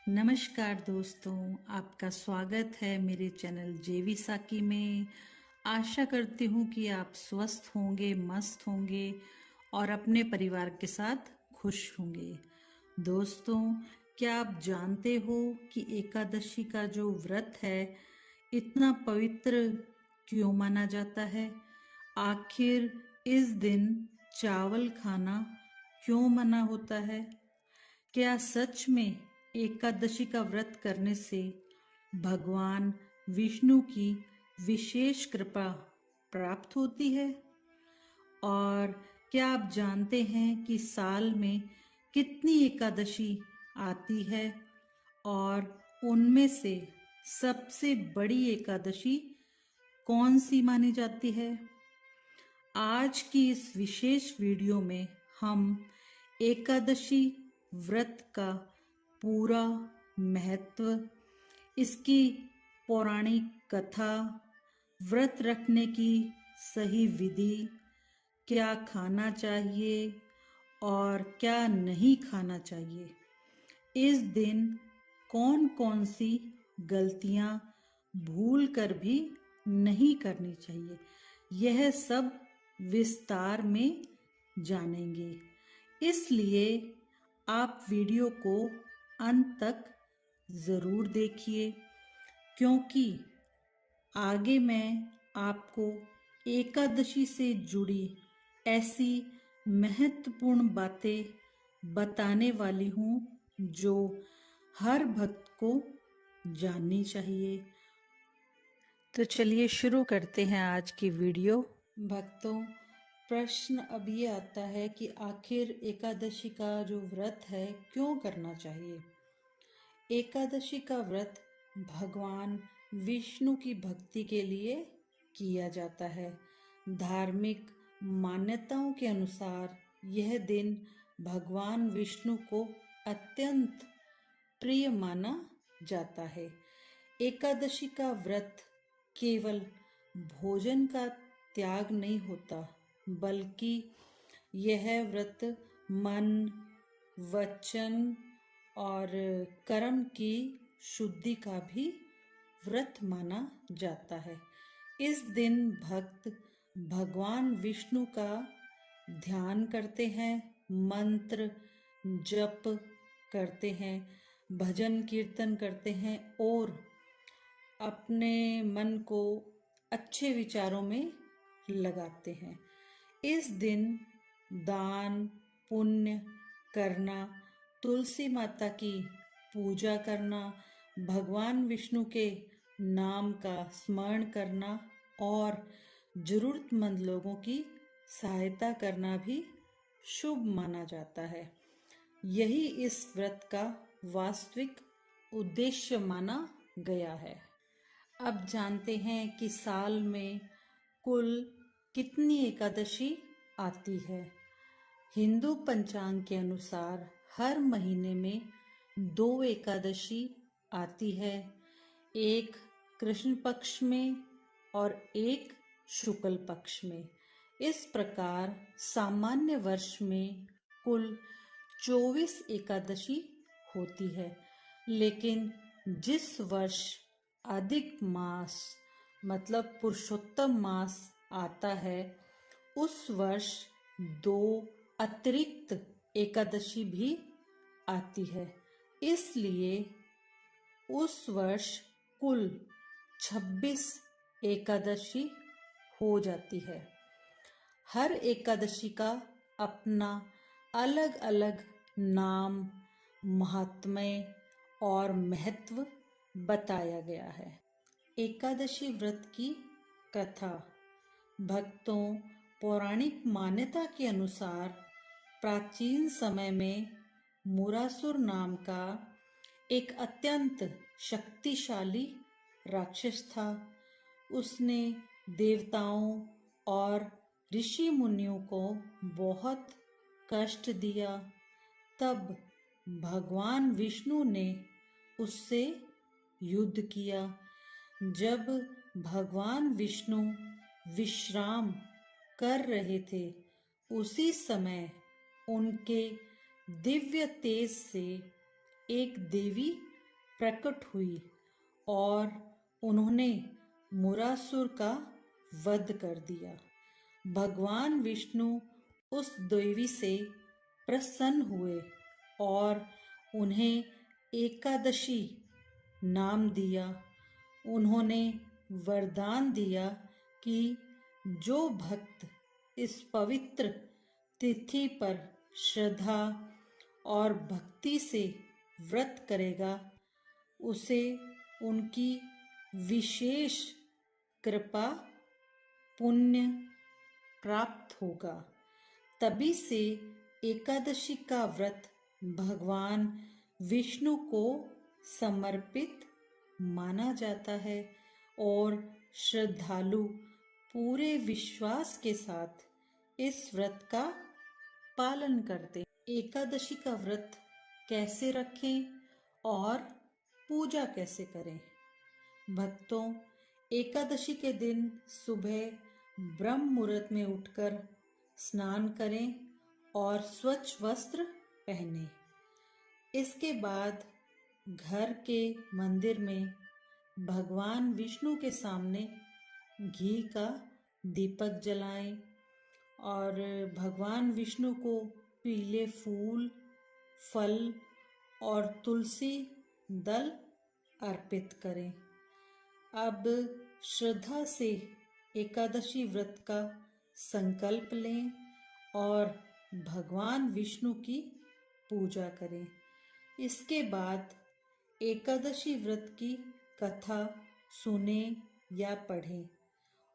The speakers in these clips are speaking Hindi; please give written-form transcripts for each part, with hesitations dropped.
नमस्कार दोस्तों, आपका स्वागत है मेरे चैनल जेवी साकी में। आशा करती हूँ कि आप स्वस्थ होंगे, मस्त होंगे और अपने परिवार के साथ खुश होंगे। दोस्तों, क्या आप जानते हो कि एकादशी का जो व्रत है इतना पवित्र क्यों माना जाता है? आखिर इस दिन चावल खाना क्यों मना होता है? क्या सच में एकादशी का व्रत करने से भगवान विष्णु की विशेष कृपा प्राप्त होती है? और क्या आप जानते हैं कि साल में कितनी एकादशी आती है और उनमें से सबसे बड़ी एकादशी कौन सी मानी जाती है? आज की इस विशेष वीडियो में हम एकादशी व्रत का पूरा महत्व, इसकी पौराणिक कथा, व्रत रखने की सही विधि, क्या खाना चाहिए और क्या नहीं खाना चाहिए, इस दिन कौन कौन सी गलतियां भूल कर भी नहीं करनी चाहिए, यह सब विस्तार में जानेंगे। इसलिए आप वीडियो को अंत तक ज़रूर देखिए, क्योंकि आगे मैं आपको एकादशी से जुड़ी ऐसी महत्वपूर्ण बातें बताने वाली हूँ जो हर भक्त को जाननी चाहिए। तो चलिए शुरू करते हैं आज की वीडियो। भक्तों, प्रश्न अब ये आता है कि आखिर एकादशी का जो व्रत है क्यों करना चाहिए? एकादशी का व्रत भगवान विष्णु की भक्ति के लिए किया जाता है। धार्मिक मान्यताओं के अनुसार यह दिन भगवान विष्णु को अत्यंत प्रिय माना जाता है। एकादशी का व्रत केवल भोजन का त्याग नहीं होता, बल्कि यह व्रत मन, वचन और कर्म की शुद्धि का भी व्रत माना जाता है। इस दिन भक्त भगवान विष्णु का ध्यान करते हैं, मंत्र जप करते हैं, भजन कीर्तन करते हैं और अपने मन को अच्छे विचारों में लगाते हैं। इस दिन दान पुण्य करना, तुलसी माता की पूजा करना, भगवान विष्णु के नाम का स्मरण करना और जरूरतमंद लोगों की सहायता करना भी शुभ माना जाता है। यही इस व्रत का वास्तविक उद्देश्य माना गया है। अब जानते हैं कि साल में कुल कितनी एकादशी आती है। हिंदू पंचांग के अनुसार हर महीने में 2 एकादशी आती है, एक कृष्ण पक्ष में और एक शुक्ल पक्ष में। इस प्रकार सामान्य वर्ष में कुल 24 एकादशी होती है, लेकिन जिस वर्ष अधिक मास मतलब पुरुषोत्तम मास आता है, उस वर्ष 2 अतिरिक्त एकादशी भी आती है। इसलिए उस वर्ष कुल 26 एकादशी हो जाती है। हर एकादशी का अपना अलग अलग नाम, महात्म्य और महत्व बताया गया है। एकादशी व्रत की कथा। भक्तों, पौराणिक मान्यता के अनुसार प्राचीन समय में मुरासुर नाम का एक अत्यंत शक्तिशाली राक्षस था। उसने देवताओं और ऋषि मुनियों को बहुत कष्ट दिया। तब भगवान विष्णु ने उससे युद्ध किया। जब भगवान विष्णु विश्राम कर रहे थे, उसी समय उनके दिव्य तेज से एक देवी प्रकट हुई और उन्होंने मुरासुर का वध कर दिया। भगवान विष्णु उस देवी से प्रसन्न हुए और उन्हें एकादशी नाम दिया। उन्होंने वरदान दिया कि जो भक्त इस पवित्र तिथि पर श्रद्धा और भक्ति से व्रत करेगा उसे उनकी विशेष कृपा पुण्य प्राप्त होगा। तभी से एकादशी का व्रत भगवान विष्णु को समर्पित माना जाता है और श्रद्धालु पूरे विश्वास के साथ इस व्रत का पालन करते हैं। एकादशी का व्रत कैसे रखें और पूजा कैसे करें? भक्तों, एकादशी के दिन सुबह ब्रह्म मुहूर्त में उठकर स्नान करें और स्वच्छ वस्त्र पहनें। इसके बाद घर के मंदिर में भगवान विष्णु के सामने घी का दीपक जलाएं और भगवान विष्णु को पीले फूल, फल और तुलसी दल अर्पित करें। अब श्रद्धा से एकादशी व्रत का संकल्प लें और भगवान विष्णु की पूजा करें। इसके बाद एकादशी व्रत की कथा सुने या पढ़ें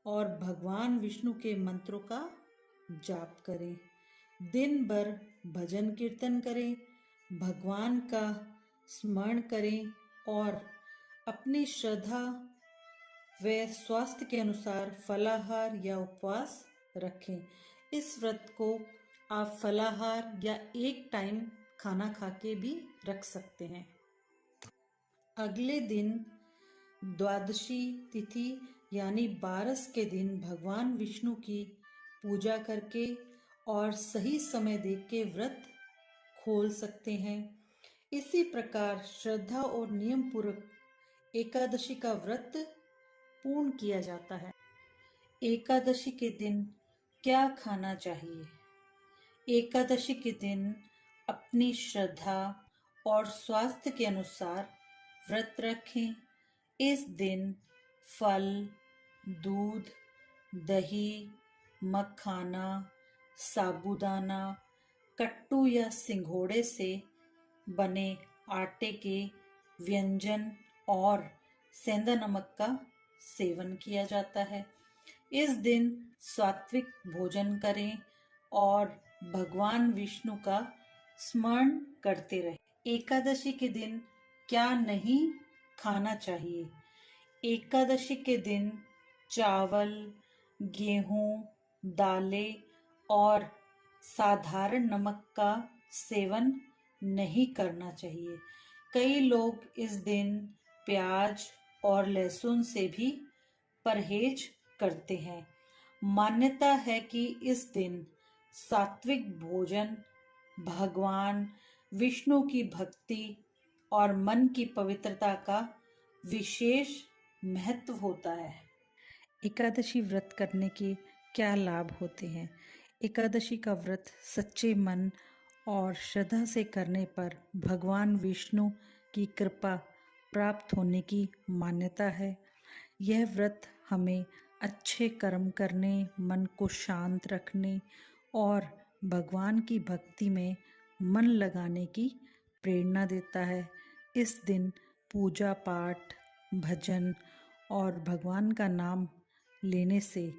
और भगवान विष्णु के मंत्रों का जाप करें। दिन भर भजन कीर्तन करें, भगवान का स्मरण करें और अपनी श्रद्धा व स्वास्थ्य के अनुसार फलाहार या उपवास रखें। इस व्रत को आप फलाहार या एक टाइम खाना खा के भी रख सकते हैं। अगले दिन द्वादशी तिथि यानी 12 के दिन भगवान विष्णु की पूजा करके और सही समय देख के व्रत खोल सकते हैं। इसी प्रकार श्रद्धा और नियम पूर्वक एकादशी का व्रत पूर्ण किया जाता है। एकादशी के दिन क्या खाना चाहिए? एकादशी के दिन अपनी श्रद्धा और स्वास्थ्य के अनुसार व्रत रखें। इस दिन फल, दूध, दही, मखाना, साबूदाना, कट्टू या सिंघोड़े से बने आटे के व्यंजन और सेंधा नमक का सेवन किया जाता है। इस दिन सात्विक भोजन करें और भगवान विष्णु का स्मरण करते रहें। एकादशी के दिन क्या नहीं खाना चाहिए? एकादशी के दिन चावल, गेहूं, दालें और साधारण नमक का सेवन नहीं करना चाहिए। कई लोग इस दिन प्याज और लहसुन से भी परहेज करते हैं। मान्यता है कि इस दिन सात्विक भोजन भगवान विष्णु की भक्ति और मन की पवित्रता का विशेष महत्व होता है। एकादशी व्रत करने के क्या लाभ होते हैं? एकादशी का व्रत सच्चे मन और श्रद्धा से करने पर भगवान विष्णु की कृपा प्राप्त होने की मान्यता है। यह व्रत हमें अच्छे कर्म करने, मन को शांत रखने और भगवान की भक्ति में मन लगाने की प्रेरणा देता है। इस दिन पूजा पाठ, भजन और भगवान का नाम लेने से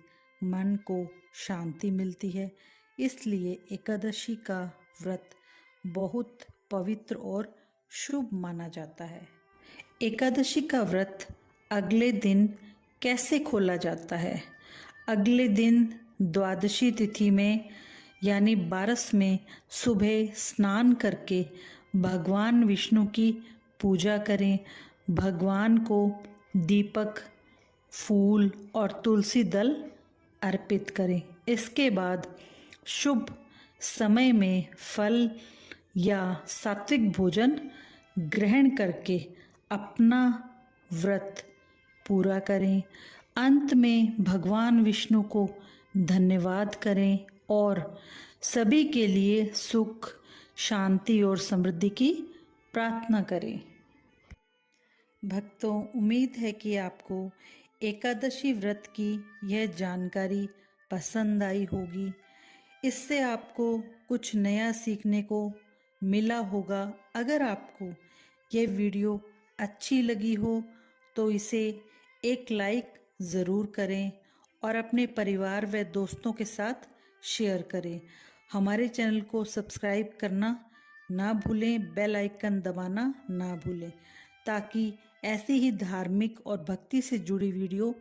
मन को शांति मिलती है। इसलिए एकादशी का व्रत बहुत पवित्र और शुभ माना जाता है। एकादशी का व्रत अगले दिन कैसे खोला जाता है? अगले दिन द्वादशी तिथि में यानी 12 में सुबह स्नान करके भगवान विष्णु की पूजा करें। भगवान को दीपक, फूल और तुलसी दल अर्पित करें। इसके बाद शुभ समय में फल या सात्विक भोजन ग्रहण करके अपना व्रत पूरा करें। अंत में भगवान विष्णु को धन्यवाद करें और सभी के लिए सुख, शांति और समृद्धि की प्रार्थना करें। भक्तों, उम्मीद है कि आपको एकादशी व्रत की यह जानकारी पसंद आई होगी। इससे आपको कुछ नया सीखने को मिला होगा। अगर आपको यह वीडियो अच्छी लगी हो तो इसे एक लाइक ज़रूर करें और अपने परिवार व दोस्तों के साथ शेयर करें। हमारे चैनल को सब्सक्राइब करना ना भूलें, बेल आइकन दबाना ना भूलें, ताकि ऐसी ही धार्मिक और भक्ति से जुड़ी वीडियो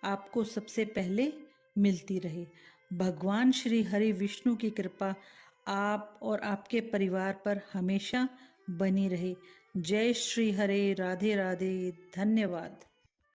आपको सबसे पहले मिलती रहे। भगवान श्री हरि विष्णु की कृपा आप और आपके परिवार पर हमेशा बनी रहे। जय श्री हरे, राधे राधे, धन्यवाद।